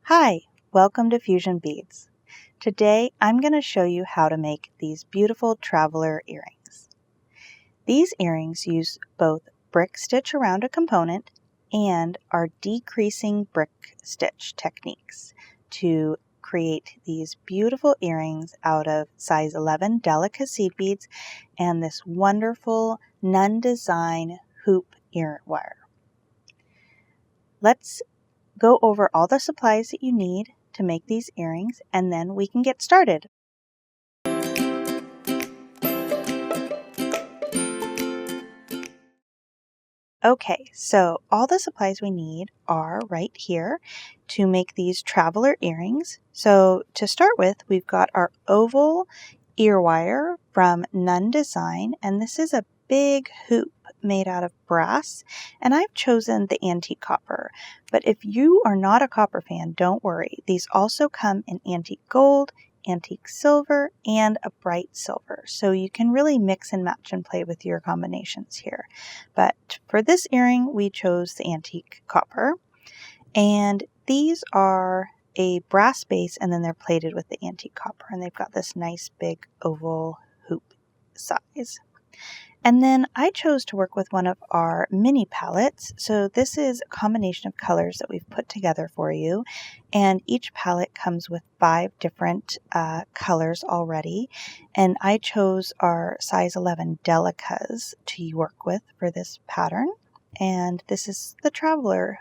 Hi, welcome to Fusion Beads. Today I'm going to show you how to make these beautiful traveler earrings. These earrings use both brick stitch around a component and our decreasing brick stitch techniques to create these beautiful earrings out of size 11 Delica seed beads and this wonderful Nunn design hoop ear wire. Let's go over all the supplies that you need to make these earrings, and then we can get started. Okay, so all the supplies we need are right here to make these traveler earrings. So to start with, we've got our oval ear wire from Nunn Design, and this is a big hoop made out of brass, and I've chosen the antique copper. But if you are not a copper fan, don't worry. These also come in antique gold, antique silver, and a bright silver. So you can really mix and match and play with your combinations here. But for this earring, we chose the antique copper. And these are a brass base, and then they're plated with the antique copper, and they've got this nice big oval hoop size. And then I chose to work with one of our mini palettes. So this is a combination of colors that we've put together for you. And each palette comes with 5 different colors already. And I chose our size 11 Delicas to work with for this pattern. And this is the Traveler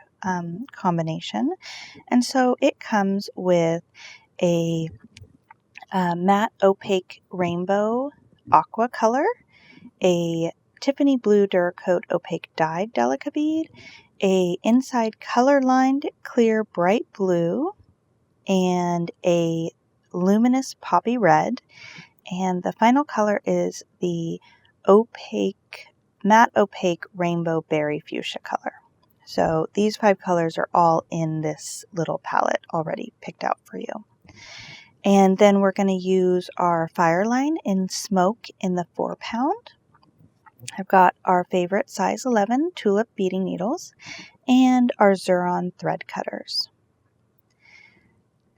combination. And so it comes with a matte opaque rainbow aqua color, a Tiffany blue Duracoat opaque dyed Delica bead, a inside color-lined clear bright blue, and a luminous poppy red. And the final color is the matte opaque rainbow berry fuchsia color. So these 5 colors are all in this little palette already picked out for you. And then we're going to use our FireLine in smoke in the 4-pound. I've got our favorite size 11 Tulip beading needles and our Xuron thread cutters.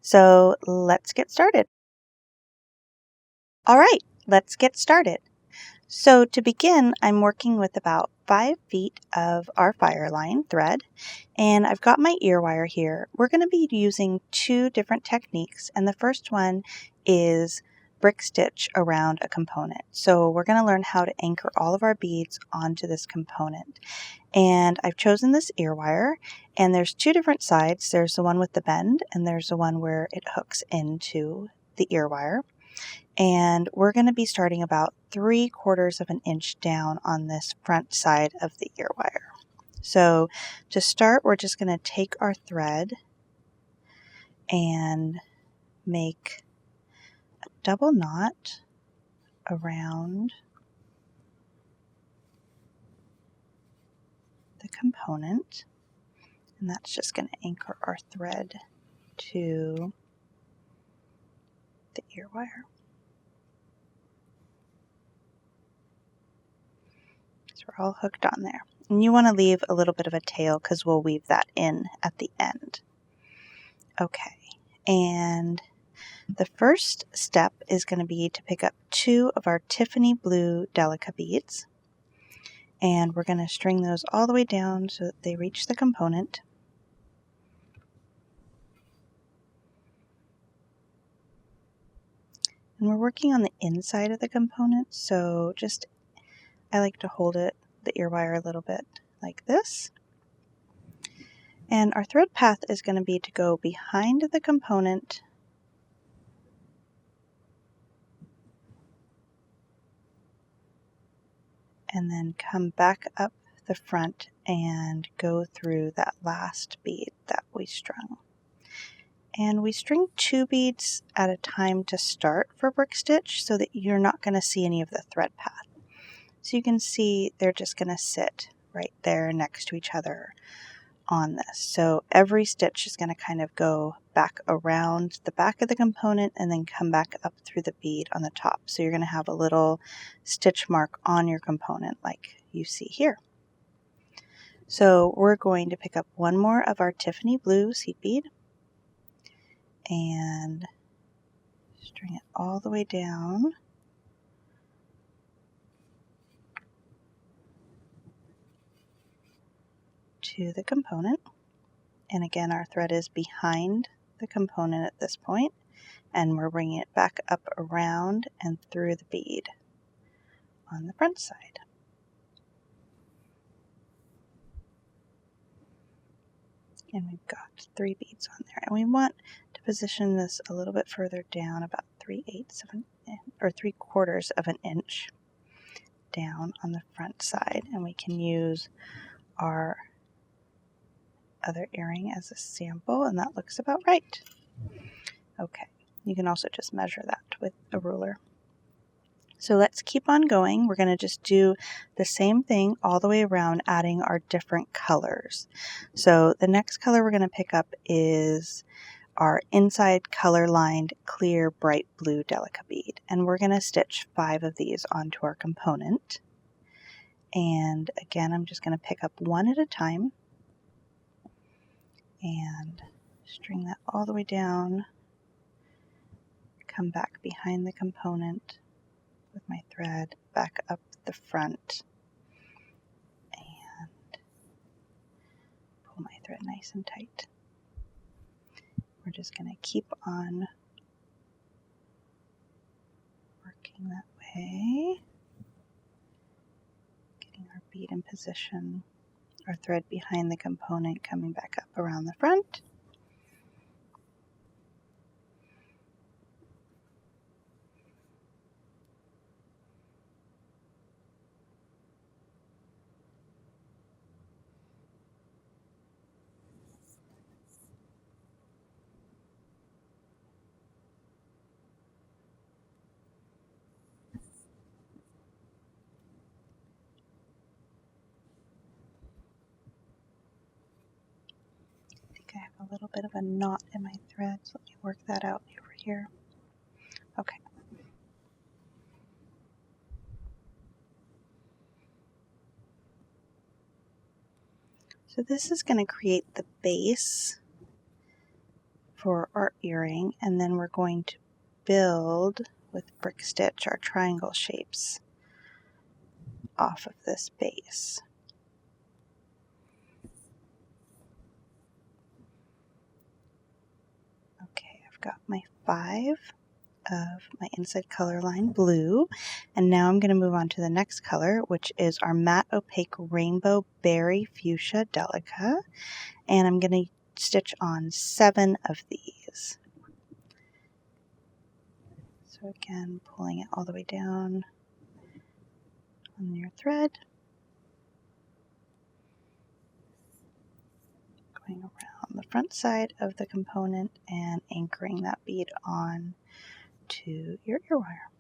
So let's get started. All right, let's get started. So to begin, I'm working with about 5 feet of our FireLine thread, and I've got my ear wire here. We're going to be using 2 different techniques, and the first one is brick stitch around a component. So we're going to learn how to anchor all of our beads onto this component. And I've chosen this ear wire, and there's 2 different sides. There's the one with the bend, and there's the one where it hooks into the ear wire. And we're going to be starting about 3/4 of an inch down on this front side of the ear wire. So to start, we're just going to take our thread and make a double knot around the component, and that's just going to anchor our thread to the ear wire. So we're all hooked on there. And you want to leave a little bit of a tail because we'll weave that in at the end. Okay, and the first step is going to be to pick up 2 of our Tiffany blue Delica beads, and we're going to string those all the way down so that they reach the component. And we're working on the inside of the component, so I like to hold the ear wire a little bit like this. And our thread path is going to be to go behind the component and then come back up the front and go through that last bead that we strung. And we string 2 beads at a time to start for brick stitch so that you're not going to see any of the thread path. So you can see they're just going to sit right there next to each other on this. So every stitch is going to kind of go back around the back of the component and then come back up through the bead on the top. So you're going to have a little stitch mark on your component like you see here. So we're going to pick up one more of our Tiffany blue seed bead, and string it all the way down to the component. And again, our thread is behind the component at this point, and we're bringing it back up around and through the bead on the front side. And we've got 3 beads on there, and we want to position this a little bit further down, about 3/8 of an inch, or 3/4 of an inch down on the front side, and we can use our other earring as a sample, and that looks about right. Okay, you can also just measure that with a ruler. So let's keep on going. We're going to just do the same thing all the way around, adding our different colors. So the next color we're going to pick up is our inside color lined clear bright blue Delica bead, and we're going to stitch 5 of these onto our component. And again, I'm just going to pick up one at a time and string that all the way down, come back behind the component with my thread, back up the front, and pull my thread nice and tight. We're just going to keep on working that way, getting our bead in position, our thread behind the component, coming back up around the front. I have a little bit of a knot in my thread, so let me work that out over here. Okay. So this is going to create the base for our earring, and then we're going to build with brick stitch our triangle shapes off of this base. Okay, I've got my 5 of my inside color line blue, and now I'm going to move on to the next color, which is our matte opaque rainbow berry fuchsia Delica, and I'm going to stitch on 7 of these. So again, pulling it all the way down on your thread, going around the front side of the component and anchoring that bead on to your ear wire.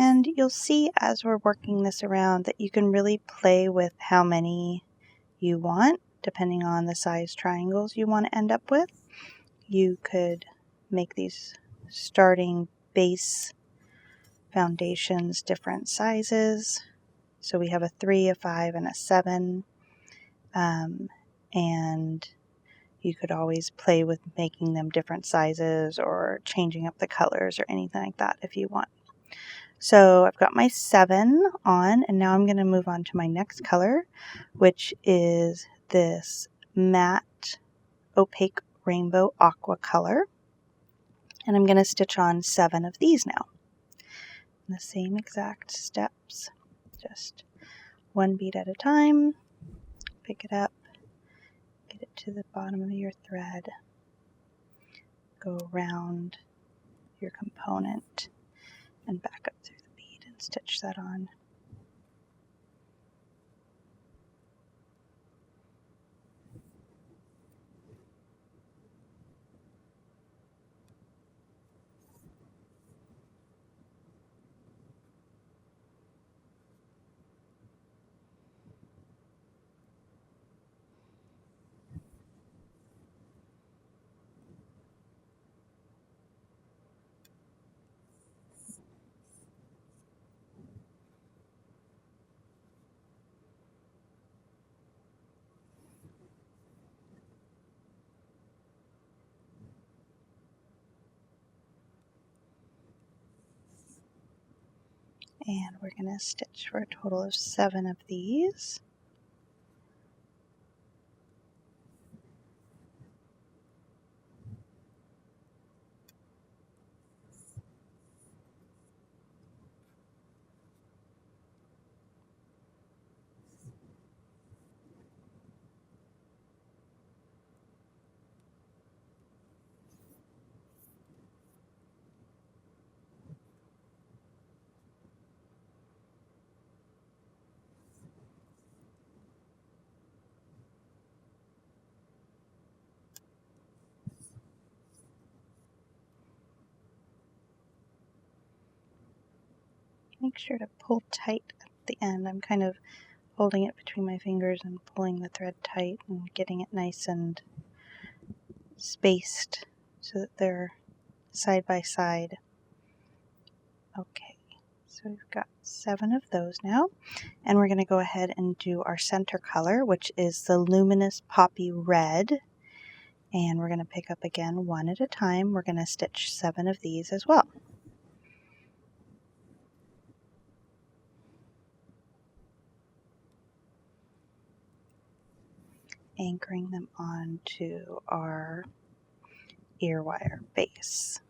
And you'll see as we're working this around that you can really play with how many you want, depending on the size triangles you want to end up with. You could make these starting base foundations different sizes. So we have a 3, a 5, and a 7. And you could always play with making them different sizes or changing up the colors or anything like that if you want. So I've got my 7 on, and now I'm going to move on to my next color, which is this matte opaque rainbow aqua color. And I'm going to stitch on 7 of these now. The same exact steps, just one bead at a time. Pick it up, get it to the bottom of your thread, go around your component and back up through the bead and stitch that on. And we're going to stitch for a total of 7 of these. Make sure to pull tight at the end. I'm kind of holding it between my fingers and pulling the thread tight and getting it nice and spaced so that they're side by side. Okay, so we've got 7 of those now, and we're going to go ahead and do our center color, which is the luminous poppy red. And we're going to pick up again one at a time. We're going to stitch 7 of these as well. Anchoring them onto our ear wire base.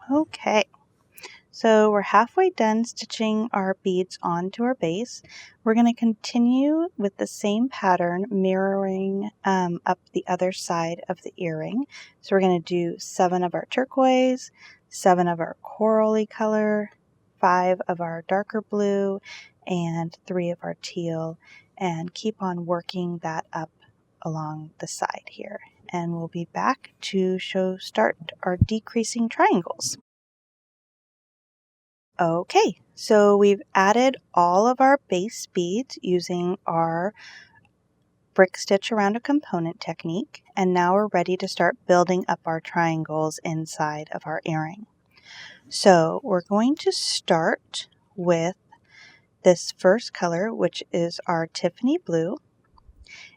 Okay, so we're halfway done stitching our beads onto our base. We're going to continue with the same pattern, mirroring up the other side of the earring. So we're going to do 7 of our turquoise, 7 of our corally color, 5 of our darker blue, and 3 of our teal, and keep on working that up along the side here. And we'll be back to start our decreasing triangles. Okay, so we've added all of our base beads using our brick stitch around a component technique, and now we're ready to start building up our triangles inside of our earring. So we're going to start with this first color, which is our Tiffany blue,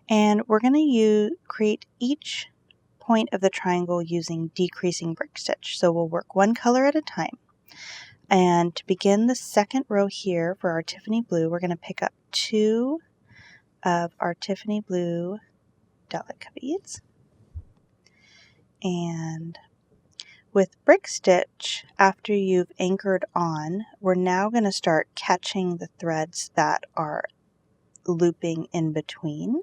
and we're going to create each point of the triangle using decreasing brick stitch. So we'll work one color at a time. And to begin the second row here for our Tiffany blue, we're going to pick up 2 of our Tiffany blue Delica beads. And with brick stitch, after you've anchored on, we're now going to start catching the threads that are looping in between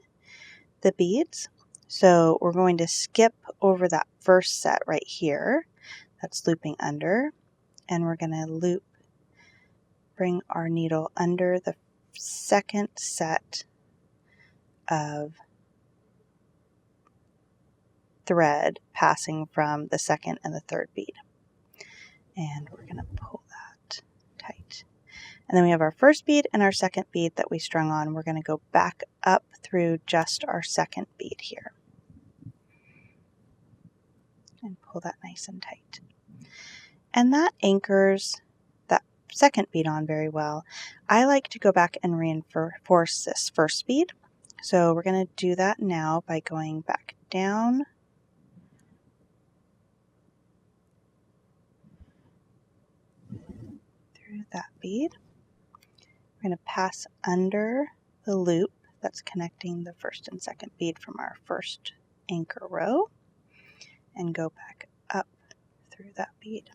the beads. So we're going to skip over that first set right here that's looping under, and we're going to bring our needle under the second set of thread passing from the second and the third bead. And we're going to pull that tight. And then we have our first bead and our second bead that we strung on. We're going to go back up through just our second bead here. And pull that nice and tight. And that anchors that second bead on very well. I like to go back and reinforce this first bead. So we're going to do that now by going back down through that bead. We're going to pass under the loop that's connecting the first and second bead from our first anchor row and go back up through that bead.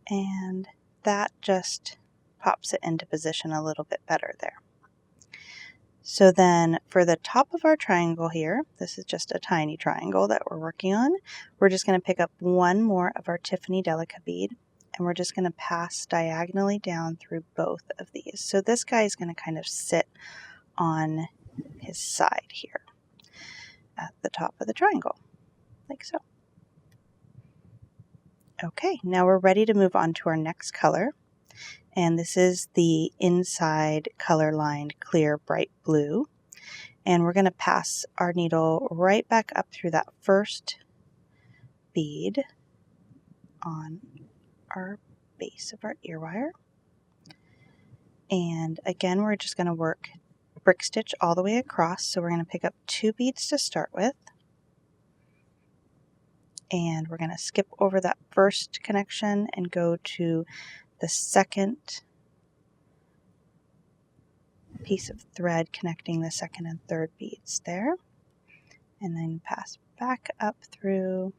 And that just pops it into position a little bit better there. So then for the top of our triangle here, this is just a tiny triangle that we're working on, we're just going to pick up one more of our Tiffany Delica bead, and we're just going to pass diagonally down through both of these. So this guy is going to kind of sit on his side here at the top of the triangle, like so. Okay, now we're ready to move on to our next color. And this is the inside color lined clear bright blue. And we're going to pass our needle right back up through that first bead on our base of our ear wire. And again, we're just going to work brick stitch all the way across. So we're going to pick up 2 beads to start with. And we're going to skip over that first connection and go to the second piece of thread connecting the second and third beads there, and then pass back up through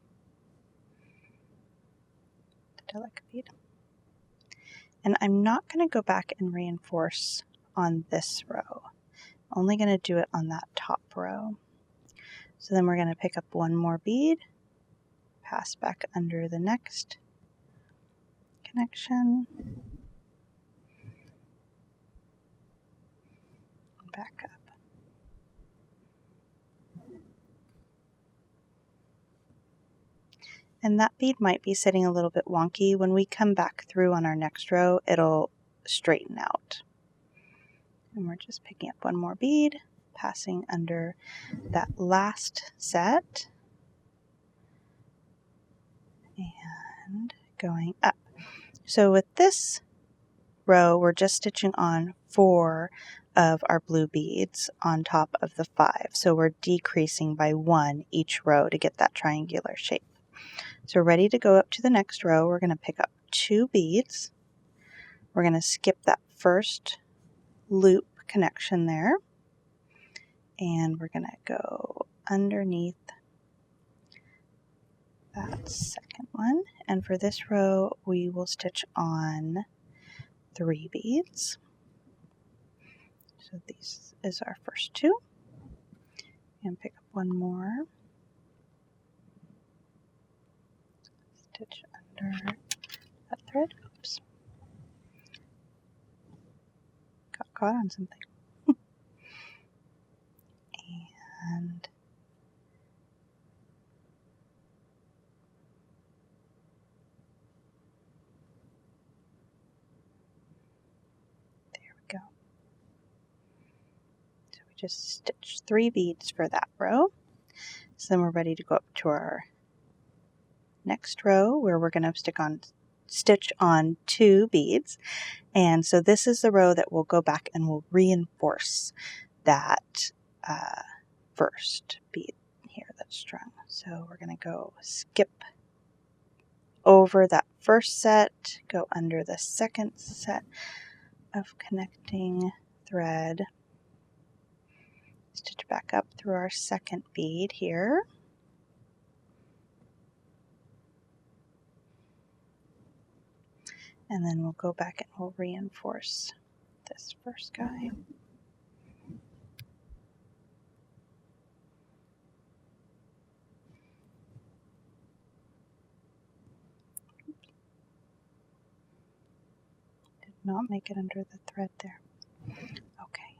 the Delica bead. And I'm not going to go back and reinforce on this row, only going to do it on that top row. So then we're going to pick up one more bead, pass back under the next connection, and back up. And that bead might be sitting a little bit wonky. When we come back through on our next row, it'll straighten out. And we're just picking up one more bead, passing under that last set, and going up. So with this row, we're just stitching on 4 of our blue beads on top of the 5. So we're decreasing by 1 each row to get that triangular shape. So we're ready to go up to the next row. We're going to pick up 2 beads. We're going to skip that first loop connection there. And we're going to go underneath that second one. And for this row, we will stitch on 3 beads. So this is our first 2. And pick up one more. Stitch under that thread. Oops. Got caught on something. And there we go. just stitch 3 beads for that row. So then we're ready to go up to our next row where we're going to stitch on 2 beads. And so this is the row that we'll go back and we'll reinforce that first bead here that's strung. So we're going to go skip over that first set, go under the second set of connecting thread, stitch back up through our second bead here, and then we'll go back and we'll reinforce this first guy. Did not make it under the thread there. Okay.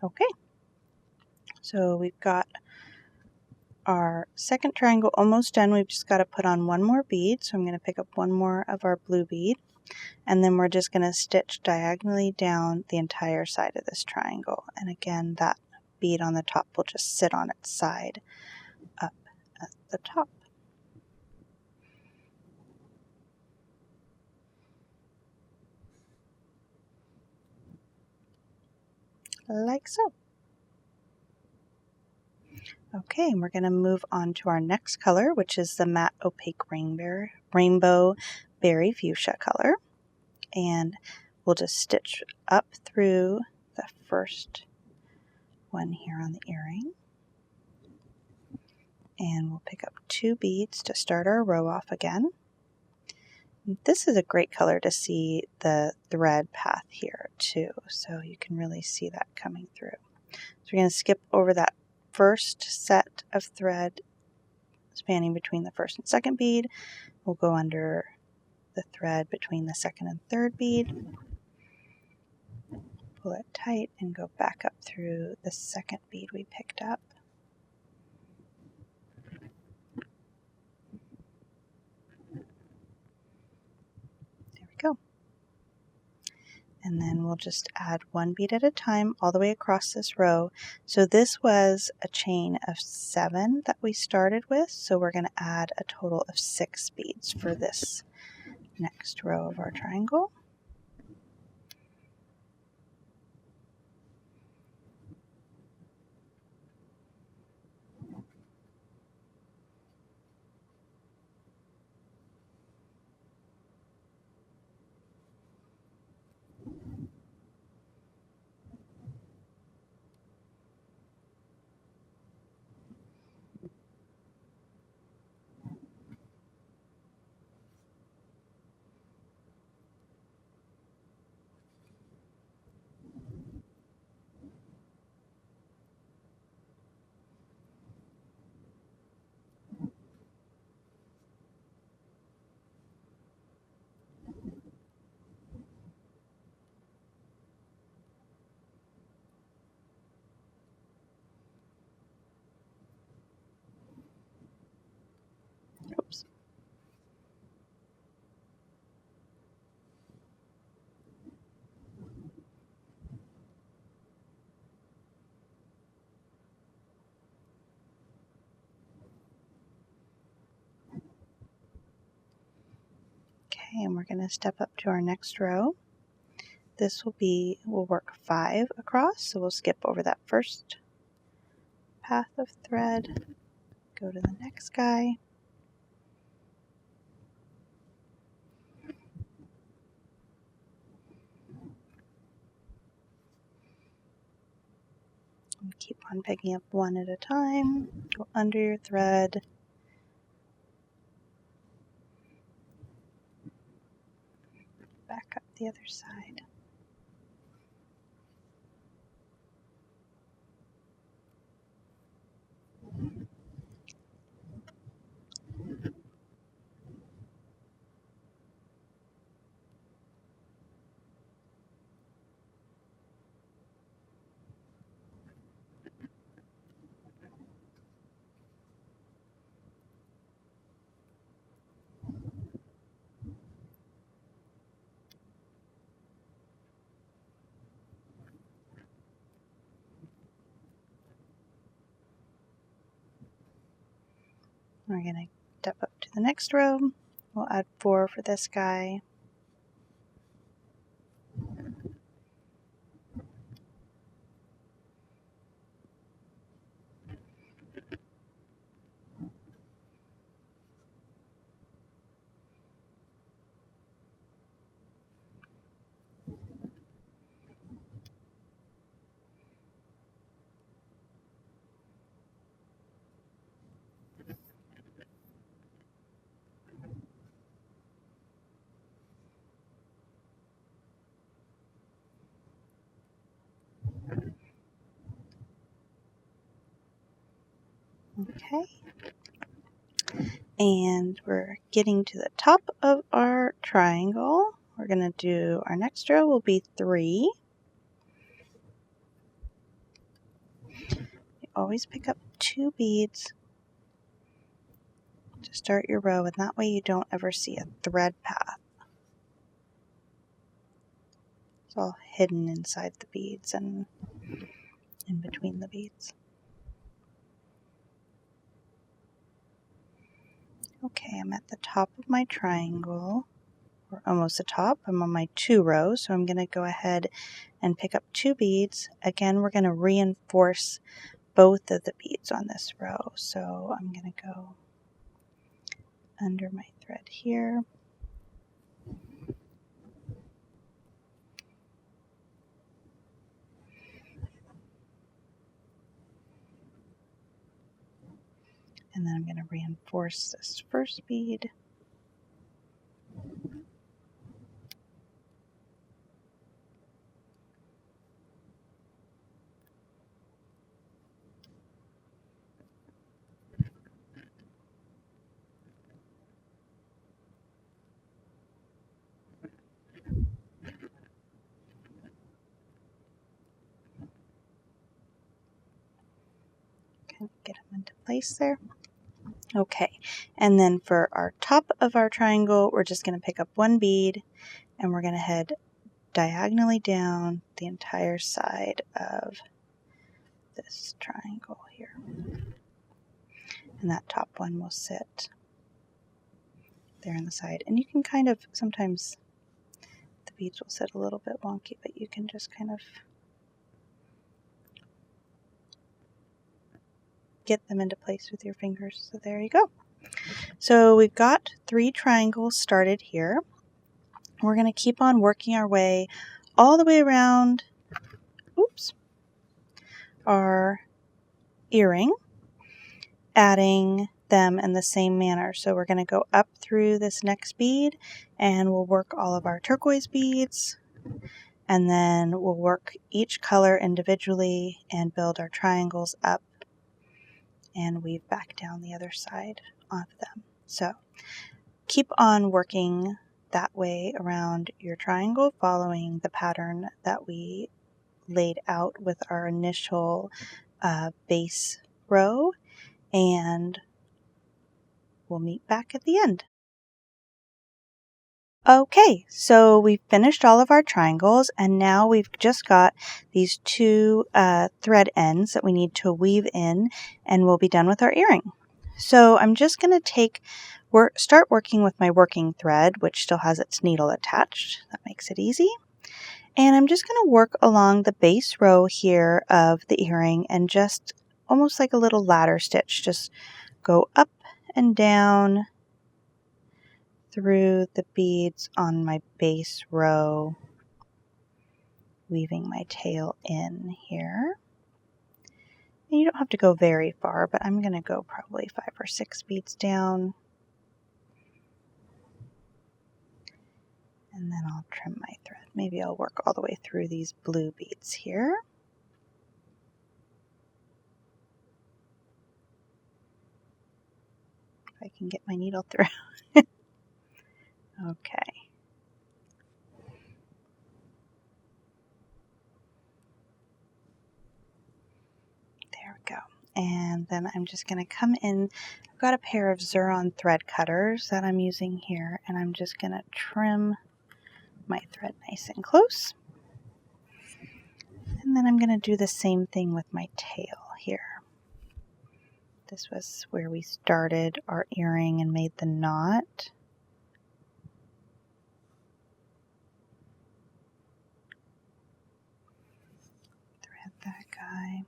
Okay. So we've got our second triangle almost done. We've just got to put on one more bead. So I'm going to pick up one more of our blue bead, and then we're just going to stitch diagonally down the entire side of this triangle. And again, that bead on the top will just sit on its side up at the top. Like so. Okay, and we're going to move on to our next color, which is the matte opaque rainbow berry fuchsia color. And we'll just stitch up through the first one here on the earring. And we'll pick up 2 beads to start our row off again. This is a great color to see the thread path here too, so you can really see that coming through. So we're going to skip over that first set of thread spanning between the first and second bead. We'll go under the thread between the second and third bead, pull it tight, and go back up through the second bead we picked up. There we go. And then we'll just add 1 bead at a time all the way across this row. So this was a chain of 7 that we started with, so we're going to add a total of 6 beads for this next row of our triangle. Oops. Okay, and we're going to step up to our next row. This we'll work 5 across, so we'll skip over that first path of thread, go to the next guy, and keep on picking up 1 at a time, go under your thread, back up the other side. We're going to step up to the next row. We'll add 4 for this guy. Okay. And we're getting to the top of our triangle. We're going to do our next row will be 3. You always pick up 2 beads to start your row, and that way you don't ever see a thread path. It's all hidden inside the beads and in between the beads. Okay, I'm at the top of my triangle, or almost the top. I'm on my 2 rows, so I'm going to go ahead and pick up 2 beads. Again, we're going to reinforce both of the beads on this row. So I'm going to go under my thread here. And then I'm going to reinforce this first bead. Kind of get them into place there. Okay, and then for our top of our triangle, we're just going to pick up 1 bead and we're going to head diagonally down the entire side of this triangle here. And that top one will sit there on the side. And you can kind of, sometimes the beads will sit a little bit wonky, but you can just kind of get them into place with your fingers. So there you go. So we've got 3 triangles started here. We're going to keep on working our way all the way around, our earring, adding them in the same manner. So we're going to go up through this next bead and we'll work all of our turquoise beads, and then we'll work each color individually and build our triangles up and weave back down the other side of them. So keep on working that way around your triangle, following the pattern that we laid out with our initial base row, and we'll meet back at the end. Okay, so we've finished all of our triangles, and now we've just got these 2 thread ends that we need to weave in, and we'll be done with our earring. So I'm just going to start working with my working thread, which still has its needle attached. That makes it easy. And I'm just going to work along the base row here of the earring and just almost like a little ladder stitch, just go up and down through the beads on my base row, weaving my tail in here. And you don't have to go very far, but I'm going to go probably 5 or 6 beads down. And then I'll trim my thread. Maybe I'll work all the way through these blue beads here. If I can get my needle through. Okay. There we go. And then I'm just going to come in. I've got a pair of Xuron thread cutters that I'm using here, and I'm just going to trim my thread nice and close. And then I'm going to do the same thing with my tail here. This was where we started our earring and made the knot. Thread that guy.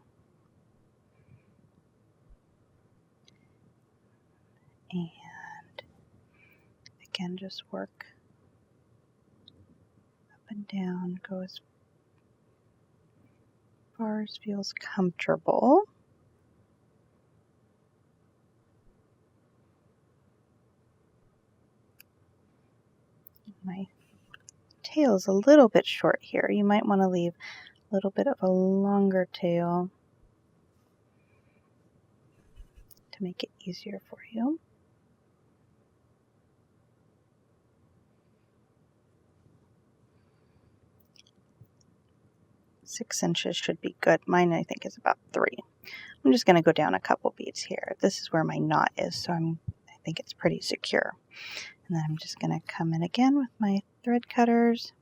And again, just work up and down, go as far as feels comfortable. My tail is a little bit short here. You might want to leave a little bit of a longer tail to make it easier for you. Six inches should be good. Mine, I think, is about 3. I'm just going to go down a couple beads here. This is where my knot is, so I think it's pretty secure. And then I'm just going to come in again with my thread cutters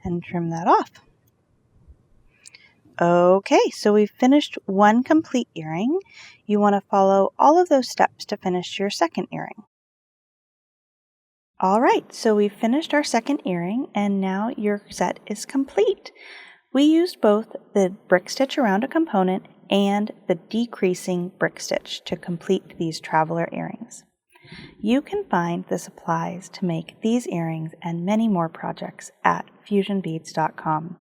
and trim that off. Okay, so we've finished one complete earring. You want to follow all of those steps to finish your second earring. All right, so we've finished our second earring, and now your set is complete. We used both the brick stitch around a component and the decreasing brick stitch to complete these traveler earrings. You can find the supplies to make these earrings and many more projects at fusionbeads.com.